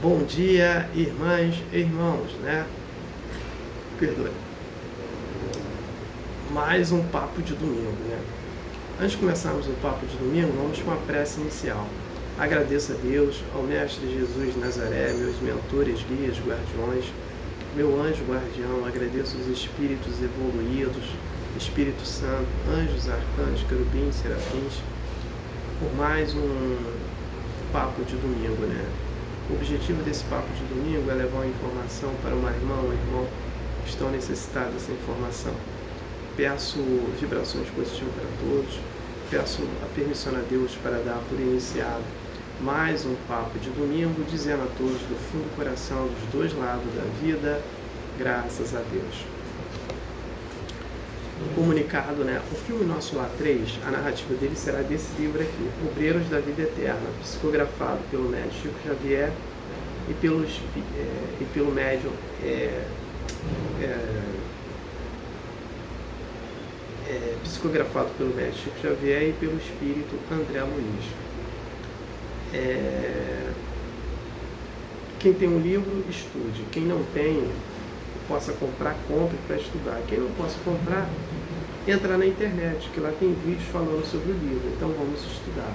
Bom dia, irmãs e irmãos, né? Perdoe. Mais um papo de domingo, né? Antes de começarmos o papo de domingo, vamos com uma prece inicial. Agradeço a Deus, ao Mestre Jesus de Nazaré, meus mentores, guias, guardiões, meu anjo guardião, agradeço os espíritos evoluídos, Espírito Santo, anjos, arcanjos, querubins, serafins, por mais um papo de domingo, né? O objetivo desse papo de domingo é levar uma informação para uma irmã ou irmão que estão necessitados dessa informação. Peço vibrações positivas para todos, peço a permissão a Deus para dar por iniciado mais um papo de domingo, dizendo a todos do fundo do coração, dos dois lados da vida, graças a Deus. Comunicado, né? O filme Nosso Lar 3, a narrativa dele será desse livro aqui, Obreiros da Vida Eterna, psicografado pelo médium Chico Xavier e pelo médium psicografado pelo médium Chico Xavier e pelo espírito André Luiz. Quem tem um livro, estude. Quem não tem, possa comprar, compre para estudar. Quem não possa comprar, entra na internet, que lá tem vídeos falando sobre o livro. Então vamos estudar.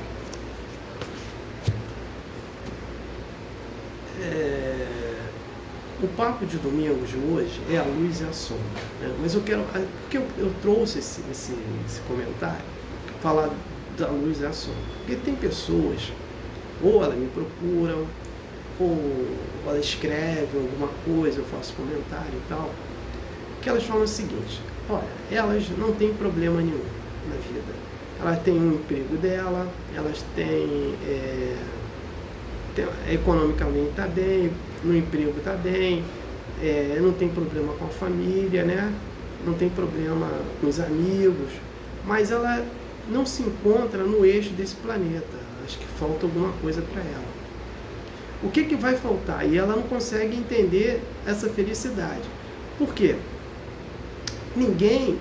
O papo de domingo de hoje é a luz e a sombra, né? Mas eu quero, porque eu trouxe esse comentário, falar da luz e a sombra. Porque tem pessoas, ou elas me procuram, ou ela escreve alguma coisa, eu faço comentário e tal, que elas falam o seguinte: olha, elas não têm problema nenhum na vida, elas têm um emprego dela, elas têm, economicamente está bem, no emprego está bem, não tem problema com a família, né? Não tem problema com os amigos, mas ela não se encontra no eixo desse planeta, acho que falta alguma coisa para ela. O que vai faltar? E ela não consegue entender essa felicidade. Por quê? Ninguém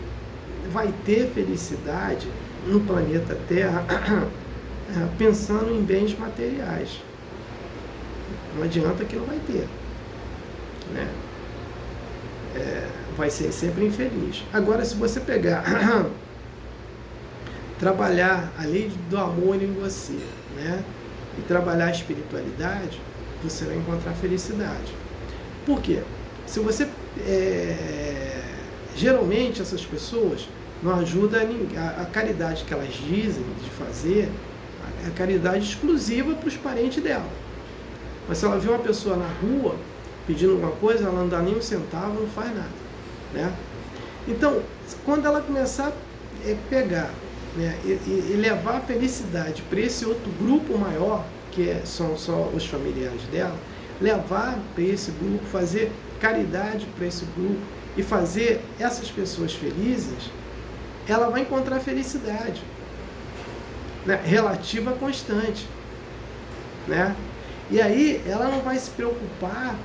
vai ter felicidade no planeta Terra pensando em bens materiais. Não adianta que não vai ter, né? Vai ser sempre infeliz. Agora, se você pegar, trabalhar a lei do amor em você, né? E trabalhar a espiritualidade, você vai encontrar felicidade. Por quê? Se você geralmente essas pessoas não ajudam a caridade que elas dizem de fazer, a caridade exclusiva para os parentes dela. Mas se ela vê uma pessoa na rua pedindo alguma coisa, ela não dá nem um centavo, não faz nada, né? Então, quando ela começar a pegar, né, e levar a felicidade para esse outro grupo maior, que são só os familiares dela, levar para esse grupo, fazer caridade para esse grupo e fazer essas pessoas felizes, ela vai encontrar felicidade, né, relativa constante, né? E aí ela não vai se preocupar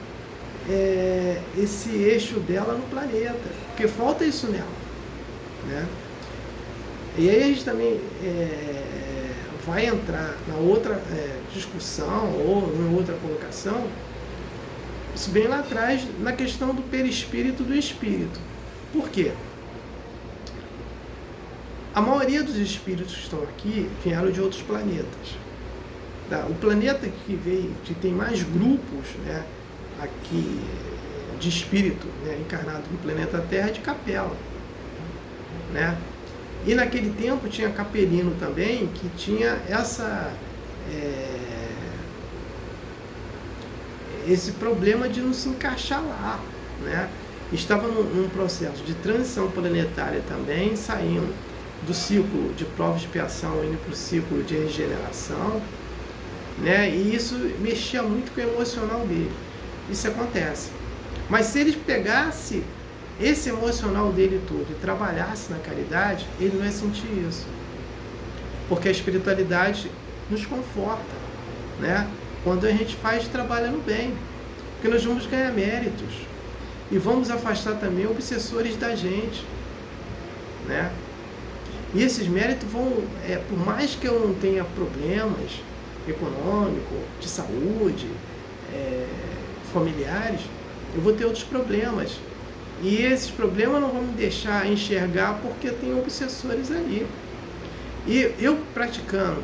esse eixo dela no planeta, porque falta isso nela, né? E aí a gente também vai entrar na outra discussão ou em outra colocação, isso bem lá atrás, na questão do perispírito do espírito. Por quê? A maioria dos espíritos que estão aqui vieram de outros planetas. O planeta que tem mais grupos, né, aqui de espírito, né, encarnado no planeta Terra é de Capela, né? E naquele tempo tinha Capelino também, que tinha esse problema de não se encaixar lá, né? Estava num processo de transição planetária também, saindo do ciclo de prova e expiação, indo para o ciclo de regeneração, né? E isso mexia muito com o emocional dele. Isso acontece. Mas se ele pegasse esse emocional dele todo e trabalhasse na caridade, ele não ia sentir isso. Porque a espiritualidade nos conforta, né? Quando a gente trabalha no bem. Porque nós vamos ganhar méritos. E vamos afastar também obsessores da gente, né? E esses méritos vão, por mais que eu não tenha problemas econômicos, de saúde, familiares, eu vou ter outros problemas. E esses problemas não vão me deixar enxergar porque tem obsessores ali. E eu praticando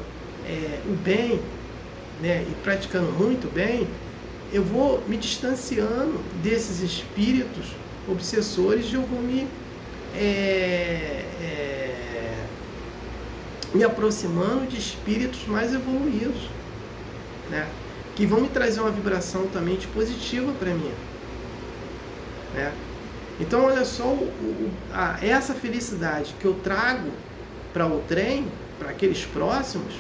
o bem, né, e praticando muito bem, eu vou me distanciando desses espíritos obsessores e eu vou me aproximando de espíritos mais evoluídos, né, que vão me trazer uma vibração também positiva para mim, né? Então, olha só essa felicidade que eu trago para o trem, para aqueles próximos,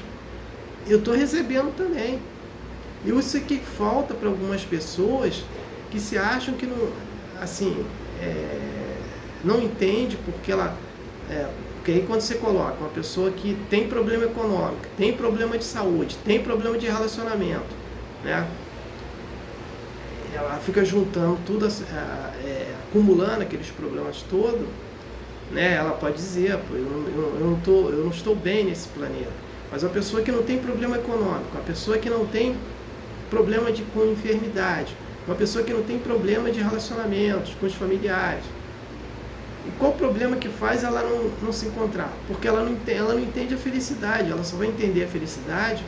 eu estou recebendo também. E isso que falta para algumas pessoas que se acham que não, assim, não entende porque ela... porque aí quando você coloca uma pessoa que tem problema econômico, tem problema de saúde, tem problema de relacionamento, né? Ela fica juntando tudo, acumulando aqueles problemas todos, né? Ela pode dizer, pô, eu não estou bem nesse planeta. Mas uma pessoa que não tem problema econômico, uma pessoa que não tem problema com enfermidade, uma pessoa que não tem problema de relacionamentos com os familiares. E qual o problema que faz ela não se encontrar? Porque ela não entende a felicidade, ela só vai entender a felicidade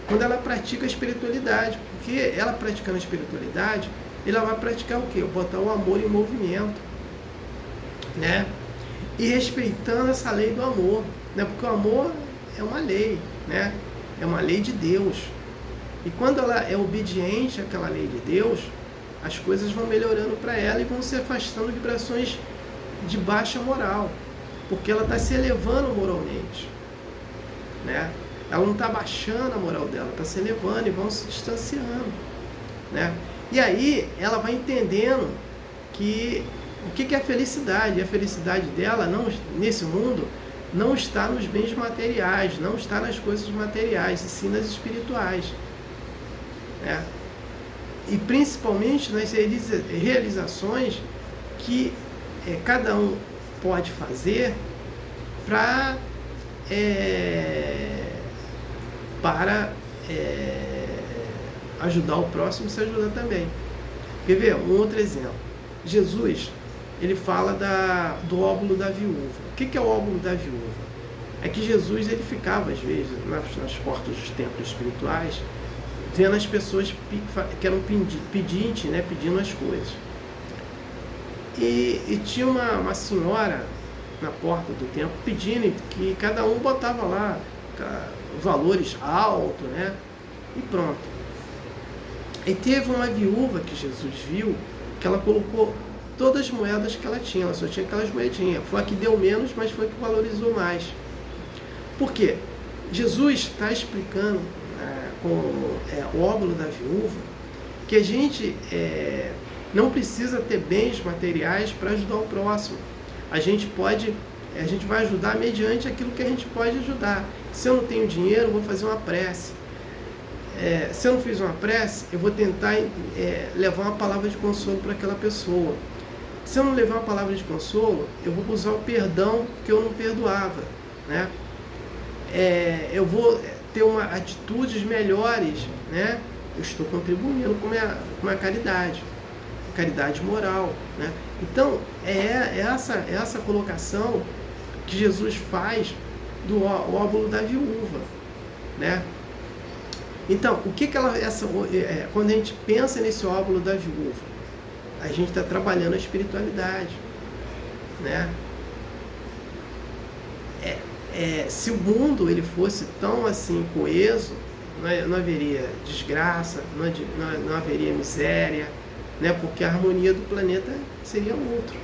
quando ela pratica a espiritualidade. Porque ela praticando a espiritualidade, ela vai praticar o quê? Botar o amor em movimento, né? E respeitando essa lei do amor, né? Porque o amor é uma lei, né? É uma lei de Deus. E quando ela é obediente àquela lei de Deus, as coisas vão melhorando para ela e vão se afastando de vibrações de baixa moral, porque ela está se elevando moralmente, né? Ela não está baixando a moral dela, está se elevando e vão se distanciando, né? E aí ela vai entendendo que o que é a felicidade. E a felicidade dela nesse mundo não está nos bens materiais, não está nas coisas materiais, e sim nas espirituais, né? E principalmente nas realizações que cada um pode fazer para ajudar o próximo e se ajudar também. Quer ver? Um outro exemplo. Jesus, ele fala do óbolo da viúva. O que é o óbolo da viúva? É que Jesus, ele ficava às vezes nas portas dos templos espirituais, vendo as pessoas que eram pedintes, né, pedindo as coisas. E tinha uma senhora na porta do templo pedindo que cada um botava lá valores altos, né? E pronto. E teve uma viúva que Jesus viu, que ela colocou todas as moedas que ela tinha, ela só tinha aquelas moedinhas. Foi a que deu menos, mas foi a que valorizou mais. Por quê? Jesus está explicando com o óbolo da viúva que a gente não precisa ter bens materiais para ajudar o próximo. A gente vai ajudar mediante aquilo que a gente pode ajudar. Se eu não tenho dinheiro, eu vou fazer uma prece. Se eu não fiz uma prece, eu vou tentar levar uma palavra de consolo para aquela pessoa. Se eu não levar uma palavra de consolo, eu vou usar o perdão que eu não perdoava, né? Eu vou ter atitudes melhores, né? Eu estou contribuindo com a caridade moral, né? Então, essa colocação que Jesus faz do óbolo da viúva, né? Então, quando a gente pensa nesse óbolo da viúva, a gente está trabalhando a espiritualidade, né? Se o mundo ele fosse tão assim coeso, não haveria desgraça, não haveria miséria, né? Porque a harmonia do planeta seria outra.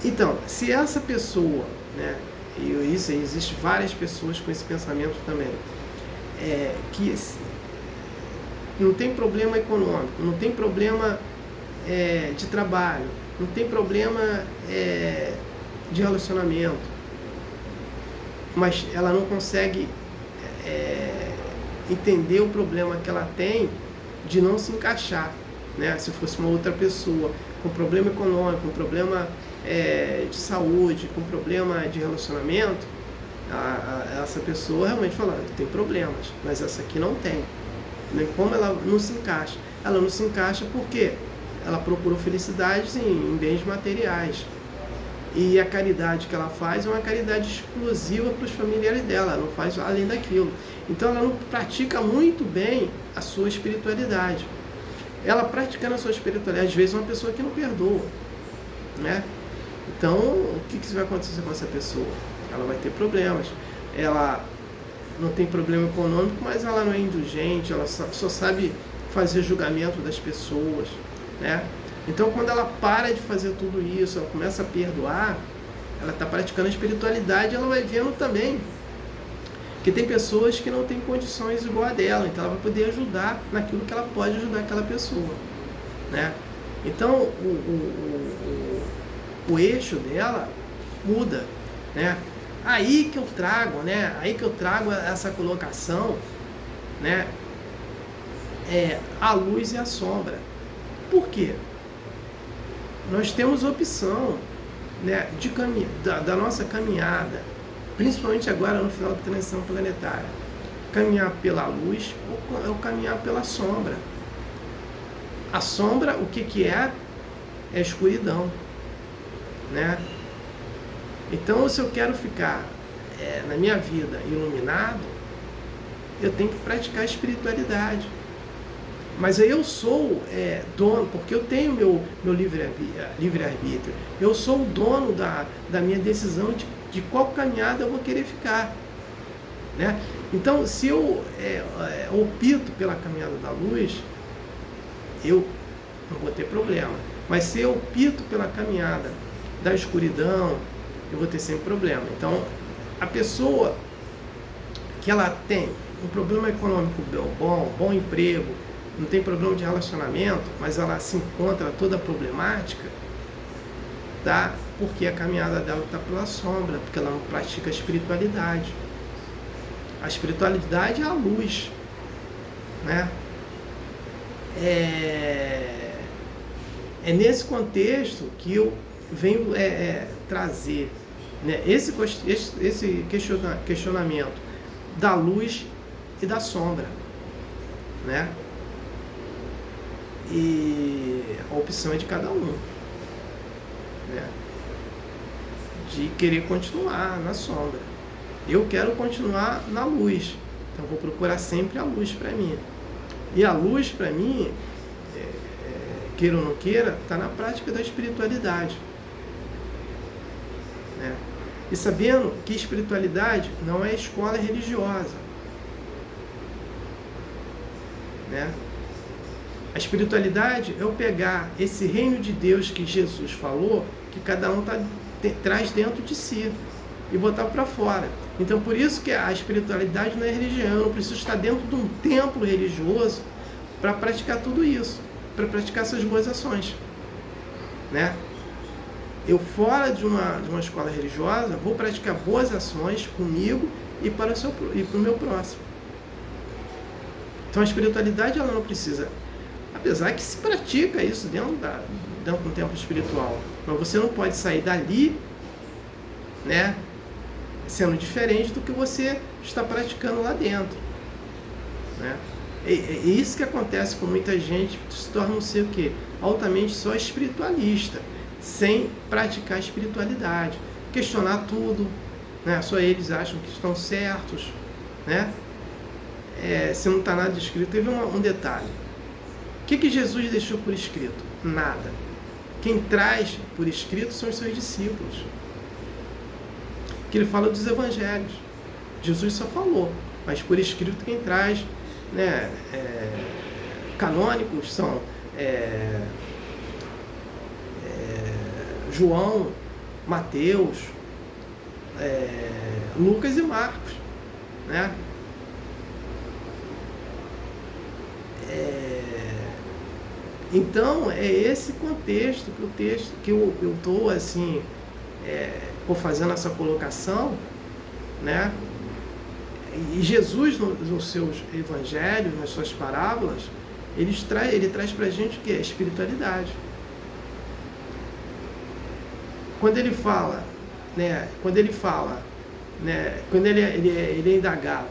Então, se essa pessoa, né? E isso existe várias pessoas com esse pensamento também, que não tem problema econômico, não tem problema de trabalho, não tem problema de relacionamento, mas ela não consegue entender o problema que ela tem de não se encaixar, né? Se fosse uma outra pessoa com problema econômico, com problema de saúde, com problema de relacionamento, essa pessoa realmente fala, tem problemas, mas essa aqui não tem, né? Como ela não se encaixa? Ela não se encaixa porque ela procurou felicidade em bens materiais. E a caridade que ela faz é uma caridade exclusiva para os familiares dela, ela não faz além daquilo. Então ela não pratica muito bem a sua espiritualidade. Ela praticando a sua espiritualidade, às vezes é uma pessoa que não perdoa, né? Então, o que vai acontecer com essa pessoa? Ela vai ter problemas. Ela não tem problema econômico, mas ela não é indulgente, ela só sabe fazer julgamento das pessoas, né? Então, quando ela para de fazer tudo isso, ela começa a perdoar, ela está praticando a espiritualidade, ela vai vendo também que tem pessoas que não têm condições igual a dela, então ela vai poder ajudar naquilo que ela pode ajudar aquela pessoa, né? Então, o eixo dela muda, né? Aí que eu trago, né? Aí que eu trago essa colocação, né? A luz e a sombra. Por quê? Nós temos opção, né, da nossa caminhada, principalmente agora no final da transição planetária, caminhar pela luz ou caminhar pela sombra. A sombra, o que é? É a escuridão, né? Então, se eu quero ficar na minha vida iluminado, eu tenho que praticar a espiritualidade. Mas aí eu sou dono, porque eu tenho meu livre-arbítrio. Eu sou o dono da minha decisão de qual caminhada eu vou querer ficar, né? Então, se eu opto pela caminhada da luz, eu não vou ter problema. Mas se eu opto pela caminhada da escuridão, eu vou ter sempre problema. Então, a pessoa que ela tem um problema econômico bom emprego, não tem problema de relacionamento, mas ela se encontra toda problemática, tá? Porque a caminhada dela está pela sombra, porque ela não pratica a espiritualidade. A espiritualidade é a luz, né? É nesse contexto que eu venho trazer, né, esse questionamento da luz e da sombra, né? E a opção é de cada um, né? De querer continuar na sombra. Eu quero continuar na luz, então vou procurar sempre a luz para mim. E a luz para mim, queira ou não queira, está na prática da espiritualidade, né? E sabendo que espiritualidade não é escola religiosa, né? A espiritualidade é eu pegar esse reino de Deus que Jesus falou, que cada um traz dentro de si, e botar para fora. Então, por isso que a espiritualidade não é religião. Eu não preciso estar dentro de um templo religioso para praticar tudo isso, para praticar essas boas ações, né? Eu, fora de uma escola religiosa, vou praticar boas ações comigo e para o meu próximo. Então, a espiritualidade ela não precisa, apesar que se pratica isso dentro de um templo espiritual, mas você não pode sair dali, né, sendo diferente do que você está praticando lá dentro, né? É isso que acontece com muita gente que se torna um ser o quê? Altamente só espiritualista, sem praticar a espiritualidade, questionar tudo, né? Só eles acham que estão certos, né? Se não está nada escrito. Teve um detalhe. O que Jesus deixou por escrito? Nada. Quem traz por escrito são os seus discípulos. Que ele fala dos evangelhos. Jesus só falou, mas por escrito quem traz, né, canônicos são João, Mateus, Lucas e Marcos, né? Então é esse contexto que o texto que eu estou assim fazendo essa colocação, né? E Jesus nos seus evangelhos, nas suas parábolas, ele traz para a gente o que é espiritualidade. Quando ele fala, né? Quando ele é indagado,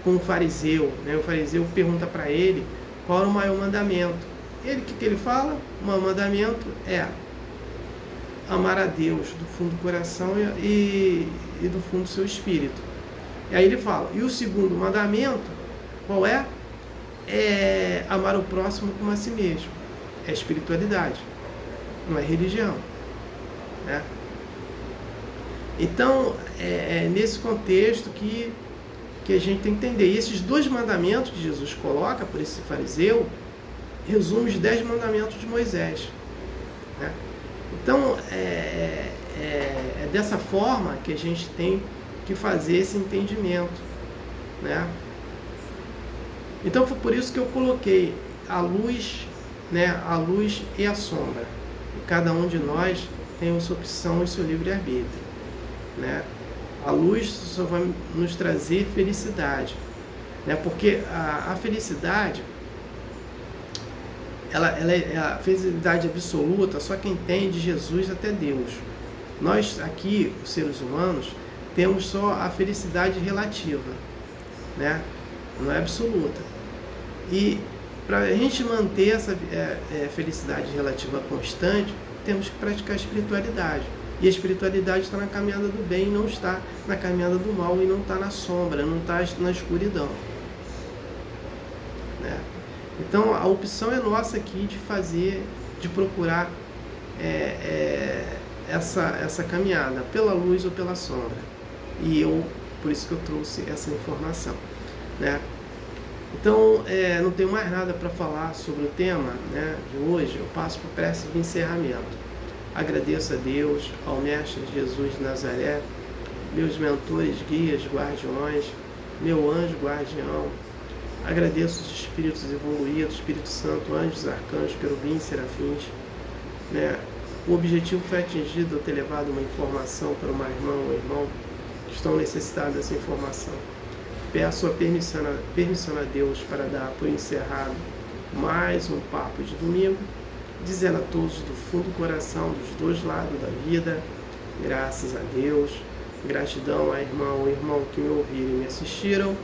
com o fariseu, né? O fariseu pergunta para ele qual era o maior mandamento. Ele, o que ele fala? O maior mandamento é amar a Deus do fundo do coração e do fundo do seu espírito. E aí ele fala, e o segundo mandamento, qual é? É amar o próximo como a si mesmo. É espiritualidade, não é religião, né? Então, é nesse contexto que a gente tem que entender. E esses 2 mandamentos que Jesus coloca para esse fariseu, resume os 10 mandamentos de Moisés, né? Então, é dessa forma que a gente tem que fazer esse entendimento, né? Então, foi por isso que eu coloquei a luz, né? A luz e a sombra. E cada um de nós tem a sua opção e seu livre-arbítrio, né? A luz só vai nos trazer felicidade, né? Porque a felicidade, ela é a felicidade absoluta, só quem tem de Jesus até Deus. Nós aqui, os seres humanos, temos só a felicidade relativa, né? Não é absoluta. E para a gente manter essa felicidade relativa constante, temos que praticar a espiritualidade. E a espiritualidade está na caminhada do bem, não está na caminhada do mal, e não está na sombra, não está na escuridão, né? Então a opção é nossa aqui de fazer, de procurar essa caminhada, pela luz ou pela sombra. E por isso que eu trouxe essa informação, né? Então, não tenho mais nada para falar sobre o tema, né, de hoje. Eu passo para a prece de encerramento. Agradeço a Deus, ao Mestre Jesus de Nazaré, meus mentores, guias, guardiões, meu anjo guardião. Agradeço os espíritos evoluídos, Espírito Santo, anjos, arcanjos, querubins, serafins, né? O objetivo foi atingido ao ter levado uma informação para uma irmã ou irmão que estão necessitados dessa informação. Peço a permissão a Deus para dar por encerrado mais um papo de domingo, dizendo a todos do fundo do coração, dos 2 lados da vida, graças a Deus, gratidão à irmã ou irmão que me ouviram e me assistiram.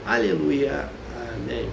Aleluia. Amém.